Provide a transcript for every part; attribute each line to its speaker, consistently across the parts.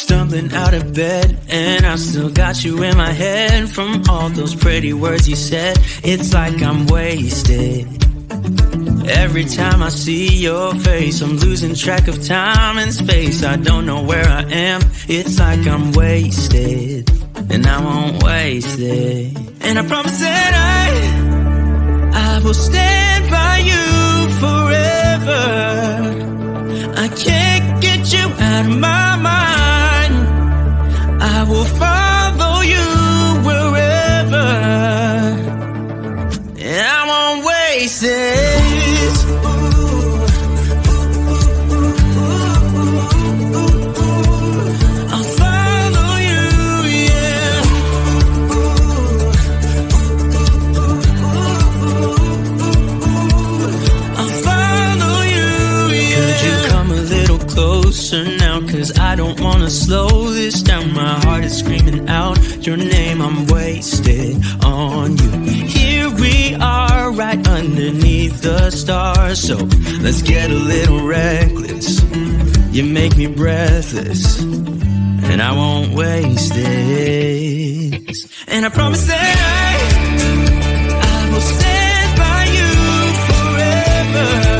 Speaker 1: Stumbling out of bed, and I still got you in my head. From all those pretty words you said, it's like I'm wasted. Every time I see your face, I'm losing track of time and space. I don't know where I am, it's like I'm wasted, and I won't waste it. And I promise that I will stand by you forever. I can't get you out of my mind. I will follow you wherever, and I won't waste it. Now, cause I don't wanna slow this down. My heart is screaming out your name. I'm wasted on you. Here we are, right underneath the stars. So let's get a little reckless. You make me breathless, and I won't waste this. And I promise that I will stand by you forever.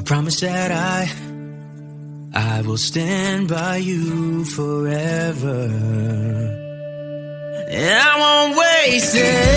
Speaker 1: Promise that I will stand by you forever, and I won't waste it.